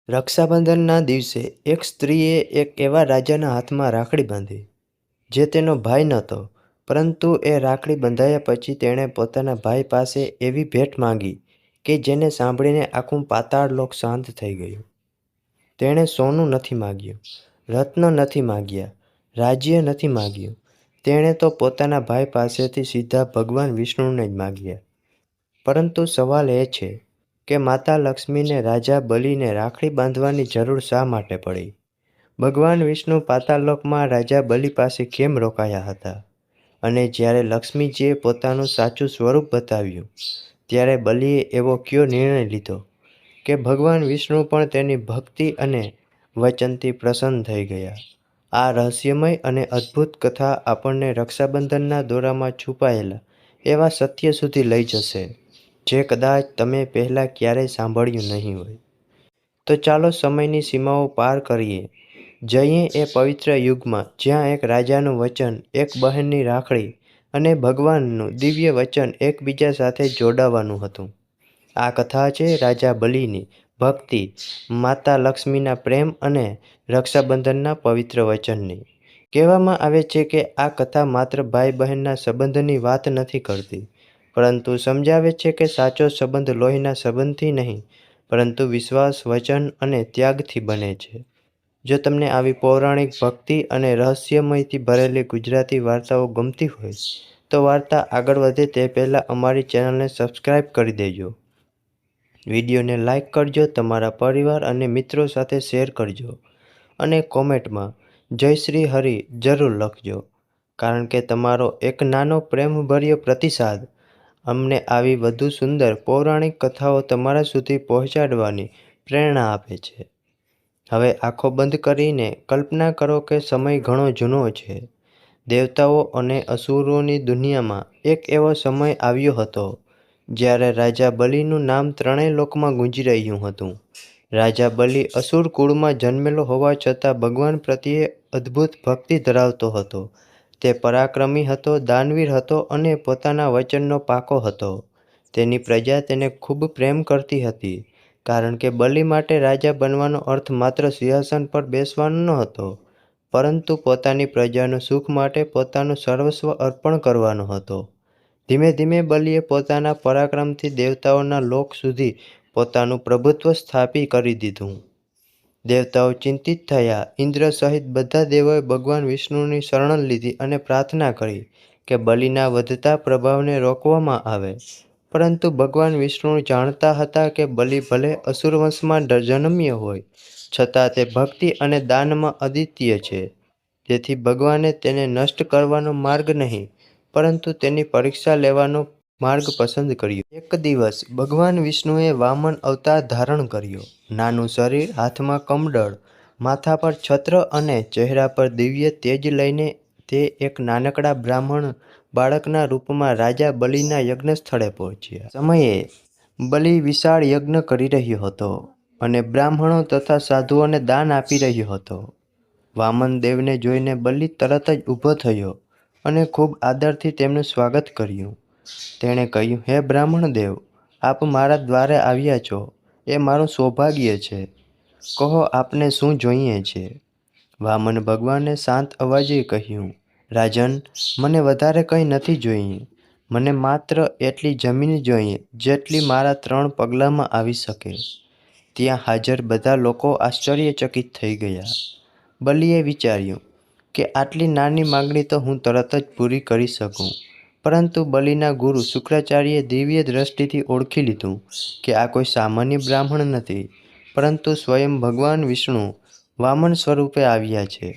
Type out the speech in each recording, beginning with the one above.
રક્ષાબંધનના દિવસે એક સ્ત્રીએ એક એવા રાજાના હાથમાં રાખડી બાંધી, જે તેનો ભાઈ નહોતો, પરંતુ એ રાખડી બંધાયા પછી તેણે પોતાના ભાઈ પાસે એવી ભેટ માંગી કે જેને સાંભળીને આખું પાતાળ લોક શાંત થઈ ગયું. તેણે સોનું નથી માગ્યું, રત્ન નથી માગ્યા, રાજ્ય નથી માગ્યું. તેણે તો પોતાના ભાઈ પાસેથી સીધા ભગવાન વિષ્ણુને જ માગ્યા. પરંતુ સવાલ એ છે કે માતા લક્ષ્મીને રાજા બલિને રાખડી બાંધવાની જરૂર શા માટે પડી? ભગવાન વિષ્ણુ પાતાળલોકમાં રાજા બલિ પાસે કેમ રોકાયા હતા? અને જ્યારે લક્ષ્મીજીએ પોતાનું સાચું સ્વરૂપ બતાવ્યું, ત્યારે બલિએ એવો કયો નિર્ણય લીધો કે ભગવાન વિષ્ણુ પણ તેની ભક્તિ અને વચનથી પ્રસન્ન થઈ ગયા? આ રહસ્યમય અને અદ્ભુત કથા આપણને રક્ષાબંધનના દોરામાં છુપાયેલા એવા સત્ય સુધી લઈ જશે, જે કદાચ તમે પહેલાં ક્યારેય સાંભળ્યું નહીં હોય. તો ચાલો સમયની સીમાઓ પાર કરીએ, જઈએ એ પવિત્ર યુગમાં જ્યાં એક રાજાનું વચન, એક બહેનની રાખડી અને ભગવાનનું દિવ્ય વચન એકબીજા સાથે જોડાવાનું હતું. આ કથા છે રાજા બલિની ભક્તિ, માતા લક્ષ્મીના પ્રેમ અને રક્ષાબંધનના પવિત્ર વચનની. કહેવામાં આવે છે કે આ કથા માત્ર ભાઈ બહેનના સંબંધની વાત નથી કરતી, પરંતુ સમજાવે છે કે સાચો સંબંધ લોહીના સંબંધથી નહીં, પરંતુ વિશ્વાસ, વચન અને ત્યાગથી બને છે. જો તમને આવી પૌરાણિક, ભક્તિ અને રહસ્યમયથી ભરેલી ગુજરાતી વાર્તાઓ ગમતી હોય, તો વાર્તા આગળ વધે તે પહેલાં અમારી ચેનલને સબસ્ક્રાઈબ કરી દેજો. વિડીયોને લાઇક કરજો, તમારા પરિવાર અને મિત્રો સાથે શેર કરજો અને કોમેન્ટમાં જય શ્રી હરિ જરૂર લખજો, કારણ કે તમારો એક નાનો પ્રેમભર્યો પ્રતિસાદ અમને આવી વધુ સુંદર પૌરાણિક કથાઓ તમારા સુધી પહોંચાડવાની પ્રેરણા આપે છે. હવે આંખો બંધ કરીને કલ્પના કરો કે સમય ઘણો જૂનો છે. દેવતાઓ અને અસુરોની દુનિયામાં એક એવો સમય આવ્યો હતો જ્યારે રાજા બલિનું નામ ત્રણેય લોકમાં ગુંજી રહ્યું હતું. રાજા બલિ અસુર કુળમાં જન્મેલો હોવા છતાં ભગવાન પ્રત્યે અદ્ભુત ભક્તિ ધરાવતો હતો. તે પરાક્રમી હતો, દાનવીર હતો અને પોતાના વચનનો પાકો હતો. તેની પ્રજા તેને ખૂબ પ્રેમ કરતી હતી, કારણ કે બલિ માટે રાજા બનવાનો અર્થ માત્ર સિંહાસન પર બેસવાનો ન હતો, પરંતુ પોતાની પ્રજાનું સુખ માટે પોતાનું સર્વસ્વ અર્પણ કરવાનો હતો. ધીમે ધીમે બલિએ પોતાના પરાક્રમથી દેવતાઓના લોક સુધી પોતાનું પ્રભુત્વ સ્થાપિત કરી દીધું. દેવતાઓ ચિંતિત થયા. ઇન્દ્ર સહિત બધા દેવોએ ભગવાન વિષ્ણુની શરણ લીધી અને પ્રાર્થના કરી કે બલિના વધતા પ્રભાવને રોકવામાં આવે. પરંતુ ભગવાન વિષ્ણુ જાણતા હતા કે બલિ ભલે અસુર વંશમાં જન્મ્યો હોય, છતાં તે ભક્તિ અને દાનમાં અદ્વિતીય છે. તેથી ભગવાને તેને નષ્ટ કરવાનો માર્ગ નહીં, પરંતુ તેની પરીક્ષા લેવાનો માર્ગ પસંદ કર્યો. એક દિવસ ભગવાન વિષ્ણુએ વામન અવતાર ધારણ કર્યો. નાનું શરીર, હાથમાં કમંડળ, માથા પર છત્ર અને ચહેરા પર દિવ્ય તેજ લઈને તે એક નાનકડા બ્રાહ્મણ બાળકના રૂપમાં રાજા બલિના યજ્ઞ સ્થળે પહોંચ્યા. સમયે બલિ વિશાળ યજ્ઞ કરી રહ્યો હતો અને બ્રાહ્મણો તથા સાધુઓને દાન આપી રહ્યો હતો. વામન દેવને જોઈને બલિ તરત જ ઊભો થયો અને ખૂબ આદરથી તેમનું સ્વાગત કર્યું. તેણે કહ્યું, હે બ્રાહ્મણ દેવ, આપ મારા દ્વારે આવ્યા છો, એ મારું સૌભાગ્ય છે. કહો, આપને શું જોઈએ છે? વામન ભગવાને શાંત અવાજે કહ્યું, રાજન, મને વધારે કંઈ નથી જોઈએ. મને માત્ર એટલી જમીન જોઈએ જેટલી મારા 3 પગલામાં આવી શકે. ત્યાં હાજર બધા લોકો આશ્ચર્યચકિત થઈ ગયા. બલિએ વિચાર્યું કે આટલી નાની માંગણી તો હું તરત જ પૂરી કરી શકું, પરંતુ બલિના ગુરુ શુક્રાચાર્યે દિવ્ય દ્રષ્ટિથી ઓળખી લીધું કે આ કોઈ સામાન્ય બ્રાહ્મણ નથી, પરંતુ સ્વયં ભગવાન વિષ્ણુ વામન સ્વરૂપે આવ્યા છે.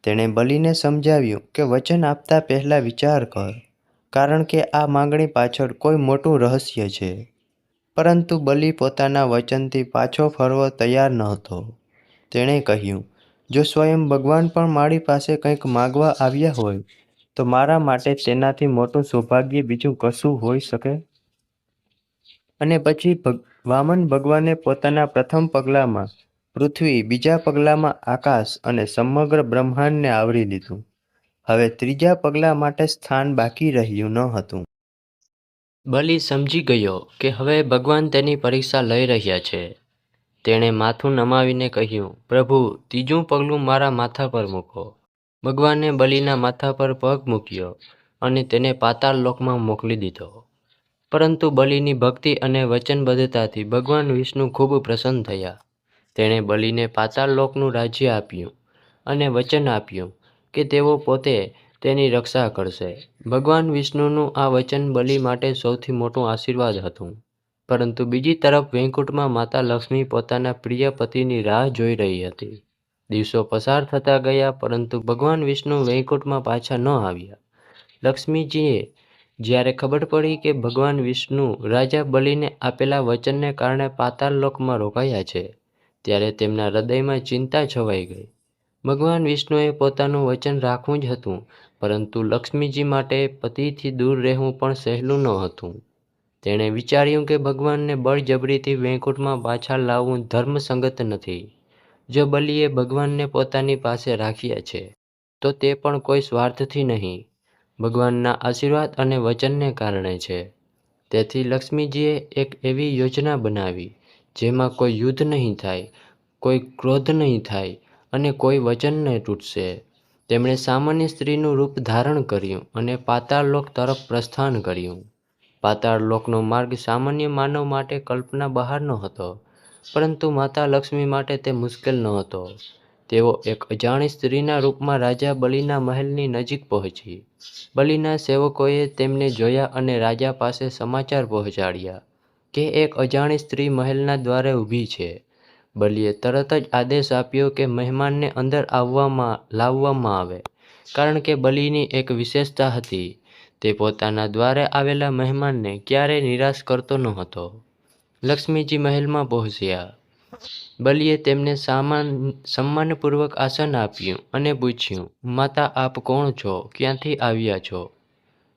તેણે બલિને સમજાવ્યું કે વચન આપતા પહેલાં વિચાર કર, કારણ કે આ માંગણી પાછળ કોઈ મોટું રહસ્ય છે. પરંતુ બલિ પોતાના વચનથી પાછો ફરવા તૈયાર નહોતો. તેણે કહ્યું, જો સ્વયં ભગવાન પણ મારી પાસે કંઈક માગવા આવ્યા હોય, તો મારા માટે તેનાથી મોટું સૌભાગ્ય બીજું કશું હોઈ શકે? અને પછી વામન ભગવાને પોતાના પ્રથમ પગલામાં પૃથ્વી, બીજા પગલામાં આકાશ અને સમગ્ર બ્રહ્માંડને આવરી લીધું. હવે ત્રીજા પગલા માટે સ્થાન બાકી રહ્યું ન હતું. બલિ સમજી ગયો કે હવે ભગવાન તેની પરીક્ષા લઈ રહ્યા છે. તેણે માથું નમાવીને કહ્યું, પ્રભુ, ત્રીજું પગલું મારા માથા પર મૂકો. ભગવાને બલિના માથા પર પગ મૂક્યો અને તેને પાતાળ લોકમાં મોકલી દીધો. પરંતુ બલિની ભક્તિ અને વચનબદ્ધતાથી ભગવાન વિષ્ણુ ખૂબ પ્રસન્ન થયા. તેણે બલિને પાતાળ લોકનું રાજ્ય આપ્યું અને વચન આપ્યું કે તેઓ પોતે તેની રક્ષા કરશે. ભગવાન વિષ્ણુનું આ વચન બલિ માટે સૌથી મોટું આશીર્વાદ હતું. પરંતુ બીજી તરફ વૈકુંઠમાં માતા લક્ષ્મી પોતાના પ્રિય પતિની રાહ જોઈ રહી હતી. દિવસો પસાર થતા ગયા, પરંતુ ભગવાન વિષ્ણુ વૈકુંઠમાં પાછા ન આવ્યા. લક્ષ્મીજીએ જ્યારે ખબર પડી કે ભગવાન વિષ્ણુ રાજા બલિને આપેલા વચનને કારણે પાતાળ લોકમાં રોકાયા છે, ત્યારે તેમના હૃદયમાં ચિંતા છવાઈ ગઈ. ભગવાન વિષ્ણુએ પોતાનું વચન રાખવું જ હતું, પરંતુ લક્ષ્મીજી માટે પતિથી દૂર રહેવું પણ સહેલું ન હતું. તેણે વિચાર્યું કે ભગવાનને બળજબરીથી વૈકુંઠમાં પાછા લાવવું ધર્મસંગત નથી. જો બલિએ ભગવાનને પોતાની પાસે રાખ્યા છે, તો તે પણ કોઈ સ્વાર્થથી નહીં, ભગવાનના આશીર્વાદ અને વચનને કારણે છે. તેથી લક્ષ્મીજીએ એક એવી યોજના બનાવી જેમાં કોઈ યુદ્ધ નહીં થાય, કોઈ ક્રોધ નહીં થાય અને કોઈ વચન ન તૂટશે. તેમણે સામાન્ય સ્ત્રીનું રૂપ ધારણ કર્યું અને પાતાળ લોક તરફ પ્રસ્થાન કર્યું. પાતાળ લોકનો માર્ગ સામાન્ય માનવ માટે કલ્પના બહારનો હતો, પરંતુ માતા લક્ષ્મી માટે તે મુશ્કેલ નહોતો. તેઓ એક અજાણી સ્ત્રીના રૂપમાં રાજા બલિના મહેલની નજીક પહોંચી. બલિના સેવકોએ તેમને જોયા અને રાજા પાસે સમાચાર પહોંચાડ્યા કે એક અજાણી સ્ત્રી મહેલના દ્વારે ઊભી છે. બલિએ તરત જ આદેશ આપ્યો કે મહેમાનને અંદર લાવવામાં આવે, કારણ કે બલિની એક વિશેષતા હતી, તે પોતાના દ્વારે આવેલા મહેમાનને ક્યારેય નિરાશ કરતો નહોતો. લક્ષ્મીજી મહેલમાં પહોંચ્યા. બલિએ તેમને સન્માનપૂર્વક આસન આપ્યું અને પૂછ્યું, માતા, આપ કોણ છો, ક્યાંથી આવ્યા છો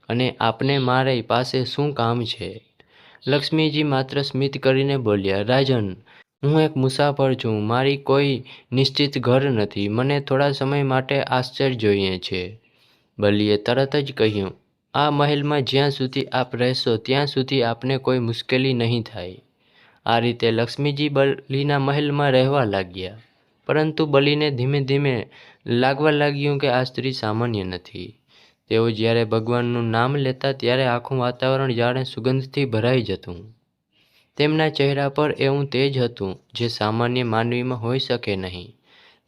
અને આપને મારી પાસે શું કામ છે? લક્ષ્મીજી માત્ર સ્મિત કરીને બોલ્યા, રાજન, હું એક મુસાફર છું. મારી કોઈ નિશ્ચિત ઘર નથી. મને થોડા સમય માટે આશ્ચર્ય જોઈએ છે. બલિએ તરત જ કહ્યું, આ મહેલમાં જ્યાં સુધી આપ રહેશો ત્યાં સુધી આપને કોઈ મુશ્કેલી નહીં થાય. આ રીતે લક્ષ્મીજી બલિના મહેલમાં રહેવા લાગ્યા. પરંતુ બલિને ધીમે ધીમે લાગવા લાગ્યું કે આ સ્ત્રી સામાન્ય નથી. તેઓ જ્યારે ભગવાનનું નામ લેતા ત્યારે આખું વાતાવરણ જાણે સુગંધથી ભરાઈ જતું. તેમના ચહેરા પર એવું તેજ હતું જે સામાન્ય માનવીમાં હોઈ શકે નહીં.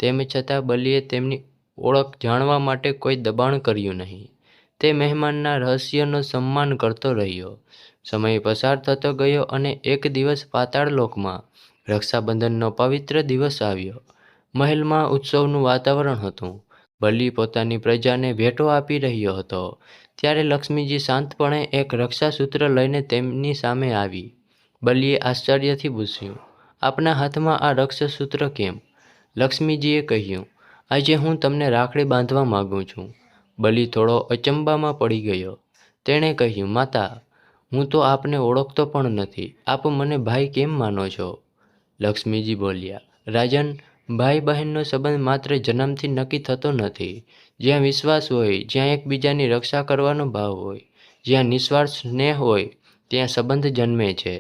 તેમ છતાં બલિએ તેમની ઓળખ જાણવા માટે કોઈ દબાણ કર્યું નહીં. તે મહેમાનના રહસ્યનો સન્માન કરતો રહ્યો. સમય પસાર થતો ગયો અને એક દિવસ પાતાળ લોકમાં રક્ષાબંધનનો પવિત્ર દિવસ આવ્યો. મહેલમાં ઉત્સવનું વાતાવરણ હતું. બલિ પોતાની પ્રજાને ભેટો આપી રહ્યો હતો. ત્યારે લક્ષ્મીજી શાંતપણે એક રક્ષાસૂત્ર લઈને તેમની સામે આવી. બલિએ આશ્ચર્યથી પૂછ્યું, આપના હાથમાં આ રક્ષાસૂત્ર કેમ? લક્ષ્મીજીએ કહ્યું, આજે હું તમને રાખડી બાંધવા માગું છું. બલિ થોડો અચંબામાં પડી ગયો. તેણે કહ્યું, માતા, હું તો આપને ઓળખતો પણ નથી. આપ મને ભાઈ કેમ માનો છો? લક્ષ્મીજી બોલ્યા, રાજન, ભાઈ બહેનનો સંબંધ માત્ર જન્મથી નક્કી થતો નથી. જ્યાં વિશ્વાસ હોય, જ્યાં એકબીજાની રક્ષા કરવાનો ભાવ હોય, જ્યાં નિસ્વાર્થ સ્નેહ હોય, ત્યાં સંબંધ જન્મે છે.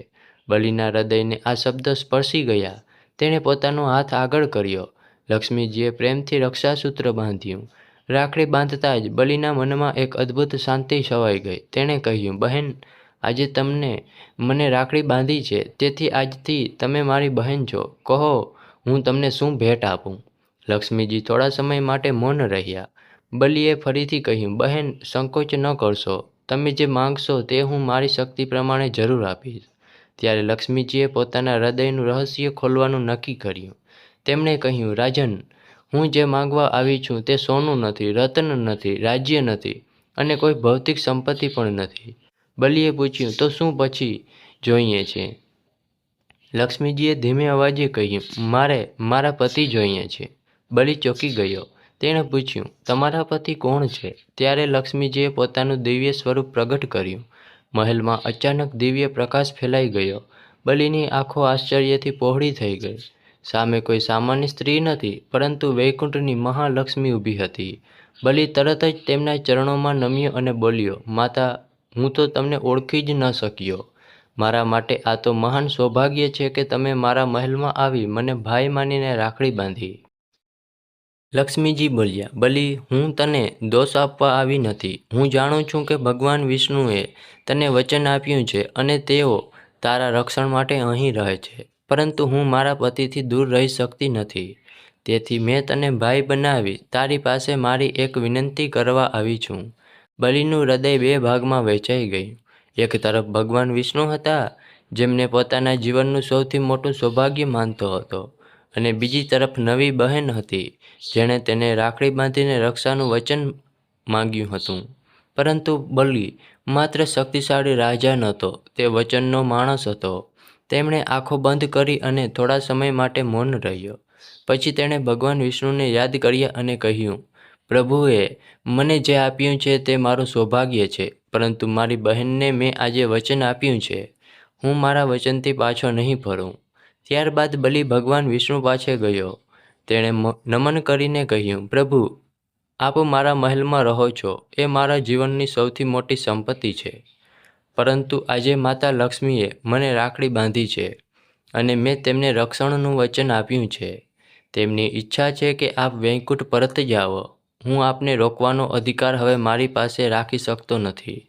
બલિના હૃદયને આ શબ્દ સ્પર્શી ગયા. તેણે પોતાનો હાથ આગળ કર્યો. લક્ષ્મીજીએ પ્રેમથી રક્ષાસૂત્ર બાંધ્યું. રાખડી બાંધતા જ બલિના મનમાં એક અદ્ભુત શાંતિ છવાઈ ગઈ. તેણે કહ્યું, બહેન, આજે તમને મને રાખડી બાંધી છે, તેથી આજથી તમે મારી બહેન છો. કહો, હું તમને શું ભેટ આપું? લક્ષ્મીજી થોડા સમય માટે મૌન રહ્યા. બલિએ ફરીથી કહ્યું, બહેન, સંકોચ ન કરશો. તમે જે માંગશો તે હું મારી શક્તિ પ્રમાણે જરૂર આપીશ. ત્યારે લક્ષ્મીજીએ પોતાના હૃદયનું રહસ્ય ખોલવાનું નક્કી કર્યું. તેમણે કહ્યું, રાજન, હું જે માંગવા આવી છું તે સોનું નથી, રત્ન નથી, રાજ્ય નથી અને કોઈ ભૌતિક સંપત્તિ પણ નથી. બલિએ પૂછ્યું, તો શું પછી જોઈએ છે? લક્ષ્મીજીએ ધીમે અવાજે કહ્યું, મારે મારા પતિ જોઈએ છે. બલિ ચોંકી ગયો. તેણે પૂછ્યું, તમારા પતિ કોણ છે? ત્યારે લક્ષ્મીજીએ પોતાનું દિવ્ય સ્વરૂપ પ્રગટ કર્યું. મહેલમાં અચાનક દિવ્ય પ્રકાશ ફેલાઈ ગયો. બલિની આંખો આશ્ચર્યથી પહોળી થઈ ગઈ. સામે કોઈ સામાન્ય સ્ત્રી નથી, પરંતુ વૈકુંઠની મહાલક્ષ્મી ઊભી હતી. બલિ તરત જ તેમના ચરણોમાં નમ્યો અને બોલ્યો, માતા, હું તો તમને ઓળખી જ ન શક્યો. મારા માટે આ તો મહાન સૌભાગ્ય છે કે તમે મારા મહેલમાં આવી મને ભાઈ માનીને રાખડી બાંધી. લક્ષ્મીજી બોલ્યા, બલી, હું તને દોષ આપવા આવી નથી. હું જાણું છું કે ભગવાન વિષ્ણુએ તને વચન આપ્યું છે અને તેઓ તારા રક્ષણ માટે અહીં રહે છે. પરંતુ હું મારા પતિથી દૂર રહી શકતી નથી. તેથી મેં તને ભાઈ બનાવી તારી પાસે મારી એક વિનંતી કરવા આવી છું. બલિનું હૃદય બે ભાગમાં વહેંચાઈ ગયું. એક તરફ ભગવાન વિષ્ણુ હતા, જેમને પોતાના જીવનનું સૌથી મોટું સૌભાગ્ય માનતો હતો, અને બીજી તરફ નવી બહેન હતી, જેણે તેને રાખડી બાંધીને રક્ષાનું વચન માંગ્યું હતું. પરંતુ બલિ માત્ર શક્તિશાળી રાજા નહોતો, તે વચનનો માણસ હતો. તેમણે આંખો બંધ કરી અને થોડા સમય માટે મૌન રહ્યો. પછી તેણે ભગવાન વિષ્ણુને યાદ કર્યા અને કહ્યું, પ્રભુએ મને જે આપ્યું છે તે મારું સૌભાગ્ય છે, પરંતુ મારી બહેનને મેં આજે વચન આપ્યું છે. હું મારા વચનથી પાછો નહીં ફરું. ત્યારબાદ બલિ ભગવાન વિષ્ણુ પાસે ગયો. તેણે નમન કરીને કહ્યું, પ્રભુ, આપ મારા મહેલમાં રહો છો, એ મારા જીવનની સૌથી મોટી સંપત્તિ છે. પરંતુ આજે માતા લક્ષ્મીએ મને રાખડી બાંધી છે અને મેં તેમને રક્ષણનું વચન આપ્યું છે. તેમની ઈચ્છા છે કે આપ વૈકુંઠ પરત જાઓ. હું આપને રોકવાનો અધિકાર હવે મારી પાસે રાખી શકતો નથી.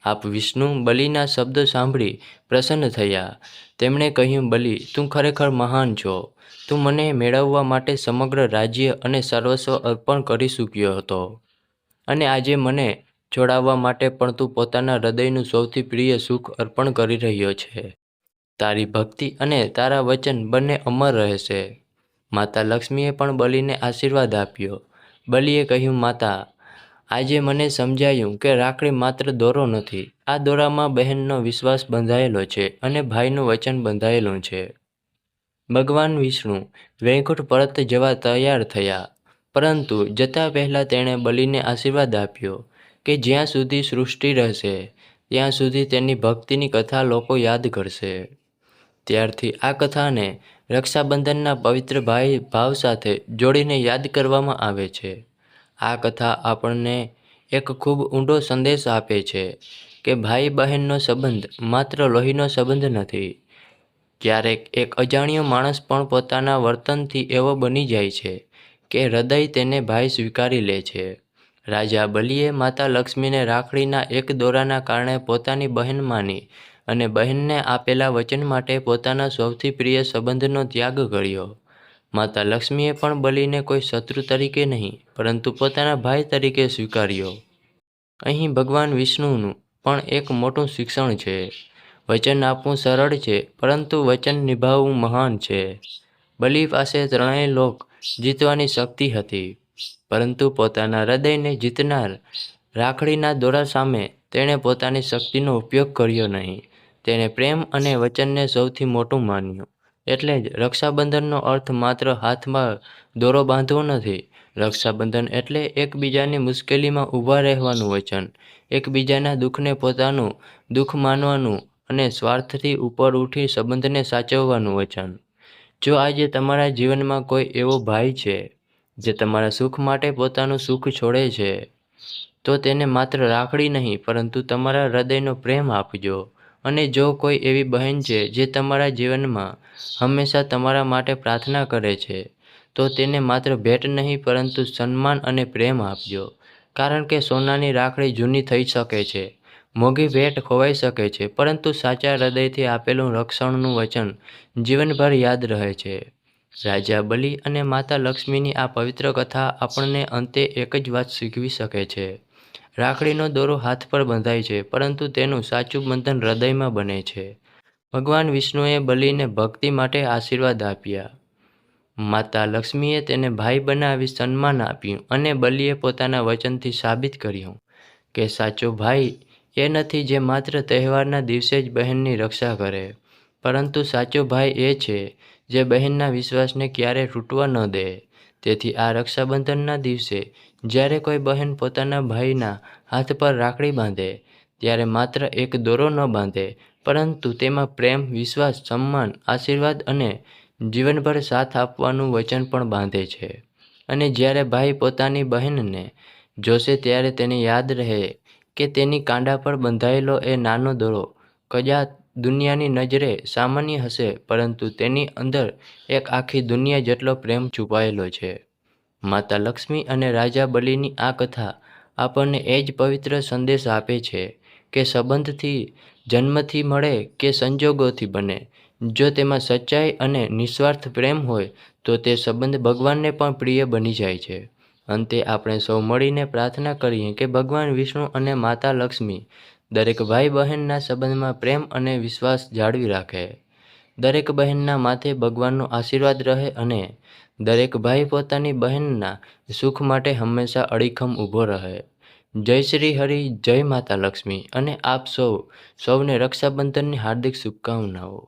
આપ વિષ્ણુ બલિના શબ્દો સાંભળી પ્રસન્ન થયા. તેમણે કહ્યું, બલિ, તું ખરેખર મહાન છો. તું મને મેળવવા માટે સમગ્ર રાજ્ય અને સર્વસ્વ અર્પણ કરી ચૂક્યો હતો, અને આજે મને છોડાવવા માટે પણ તું પોતાના હૃદયનું સૌથી પ્રિય સુખ અર્પણ કરી રહ્યો છે. તારી ભક્તિ અને તારા વચન બંને અમર રહેશે. માતા લક્ષ્મીએ પણ બલિને આશીર્વાદ આપ્યો. બલિએ કહ્યું, માતા, આજે મને સમજાયું કે રાખડી માત્ર દોરો નથી. આ દોરામાં બહેનનો વિશ્વાસ બંધાયેલો છે અને ભાઈનું વચન બંધાયેલું છે. ભગવાન વિષ્ણુ વૈકુંઠ પરત જવા તૈયાર થયા, પરંતુ જતા પહેલાં તેણે બલિને આશીર્વાદ આપ્યો કે જ્યાં સુધી સૃષ્ટિ રહેશે ત્યાં સુધી તેની ભક્તિની કથા લોકો યાદ કરશે. ત્યારથી આ કથાને રક્ષાબંધનના પવિત્ર ભાવ સાથે જોડીને યાદ કરવામાં આવે છે. આ કથા આપણને એક ખૂબ ઊંડો સંદેશ આપે છે કે ભાઈ બહેનનો સંબંધ માત્ર લોહીનો સંબંધ નથી. ક્યારેક એક અજાણ્યો માણસ પણ પોતાના વર્તનથી એવો બની જાય છે કે હૃદય તેને ભાઈ સ્વીકારી લે છે. રાજા બલિએ માતા લક્ષ્મીને રાખડીના એક દોરાના કારણે પોતાની બહેન માની અને બહેનને આપેલા વચન માટે પોતાના સૌથી પ્રિય સંબંધનો ત્યાગ કર્યો. માતા લક્ષ્મીએ પણ બલિને કોઈ શત્રુ તરીકે નહીં, પરંતુ પોતાના ભાઈ તરીકે સ્વીકાર્યો. અહીં ભગવાન વિષ્ણુનું પણ એક મોટું શિક્ષણ છે. વચન આપવું સરળ છે, પરંતુ વચન નિભાવવું મહાન છે. બલિ પાસે ત્રણેય લોક જીતવાની શક્તિ હતી, પરંતુ પોતાના હૃદયને જીતનાર રાખડીના દોરા સામે તેણે પોતાની શક્તિનો ઉપયોગ કર્યો નહીં. તેણે પ્રેમ અને વચનને સૌથી મોટું માન્યું. એટલે જ રક્ષાબંધનનો અર્થ માત્ર હાથમાં દોરો બાંધવો નથી. રક્ષાબંધન એટલે એકબીજાની મુશ્કેલીમાં ઊભા રહેવાનું વચન, એકબીજાના દુઃખને પોતાનું દુઃખ માનવાનું અને સ્વાર્થથી ઉપર ઉઠી સંબંધને સાચવવાનું વચન. જો આજે તમારા જીવનમાં કોઈ એવો ભાઈ છે જે તમારા સુખ માટે પોતાનું સુખ છોડે છે, તો તેને માત્ર રાખડી નહીં, પરંતુ તમારા હૃદયનો પ્રેમ આપજો. અને જો કોઈ એવી બહેન છે જે તમારા જીવનમાં હંમેશા તમારા માટે પ્રાર્થના કરે છે, તો તેને માત્ર ભેટ નહીં, પરંતુ સન્માન અને પ્રેમ આપજો. કારણ કે સોનાની રાખડી જૂની થઈ શકે છે, મોંઘી ભેટ ખોવાઈ શકે છે, પરંતુ સાચા હૃદયથી આપેલું રક્ષણનું વચન જીવનભર યાદ રહે છે. રાજા બલિ અને માતા લક્ષ્મીની આ પવિત્ર કથા આપણને અંતે એક જ વાત શીખવી શકે છે. રાખડીનો દોરો હાથ પર બંધાય છે, પરંતુ તેનું સાચું બંધન હૃદયમાં બને છે. ભગવાન વિષ્ણુએ બલિને ભક્તિ માટે આશીર્વાદ આપ્યા. માતા લક્ષ્મીએ તેને ભાઈ બનાવી સન્માન આપ્યું, અને બલિએ પોતાના વચનથી સાબિત કર્યું કે સાચો ભાઈ એ નથી જે માત્ર તહેવારના દિવસે જ બહેનની રક્ષા કરે, પરંતુ સાચો ભાઈ એ છે જે બહેનના વિશ્વાસને ક્યારેય તૂટવા ન દે. તેથી આ રક્ષાબંધનના દિવસે જ્યારે કોઈ બહેન પોતાના ભાઈના હાથ પર રાખડી બાંધે, ત્યારે માત્ર એક દોરો ન બાંધે, પરંતુ તેમાં પ્રેમ, વિશ્વાસ, સન્માન, આશીર્વાદ અને જીવનભર સાથ આપવાનું વચન પણ બાંધે છે. અને જ્યારે ભાઈ પોતાની બહેનને જોશે ત્યારે તેને યાદ રહે કે તેની કાંડા પર બંધાયેલો એ નાનો દોરો દુનિયાની નજરે સામાન્ય હશે, પરંતુ તેની અંદર એક આખી દુનિયા જેટલો પ્રેમ છુપાયેલો છે. માતા લક્ષ્મી અને રાજા બલિની આ કથા આપણને એ જ પવિત્ર સંદેશ આપે છે કે સંબંધથી જન્મથી મળે કે સંજોગોથી બને, જો તેમાં સચ્ચાઈ અને નિસ્વાર્થ પ્રેમ હોય તો તે સંબંધ ભગવાનને પણ પ્રિય બની જાય છે. અંતે આપણે સૌ મળીને પ્રાર્થના કરીએ કે ભગવાન વિષ્ણુ અને માતા લક્ષ્મી દરેક ભાઈ બહેનના સંબંધમાં પ્રેમ અને વિશ્વાસ જાળવી રાખે. દરેક બહેનના માથે ભગવાનનો આશીર્વાદ રહે અને દરેક ભાઈ પોતાની બહેનના સુખ માટે હંમેશા અડીખમ ઊભો રહે. જય શ્રી હરિ, જય માતા લક્ષ્મી અને આપ સૌને રક્ષાબંધનની હાર્દિક શુભકામનાઓ.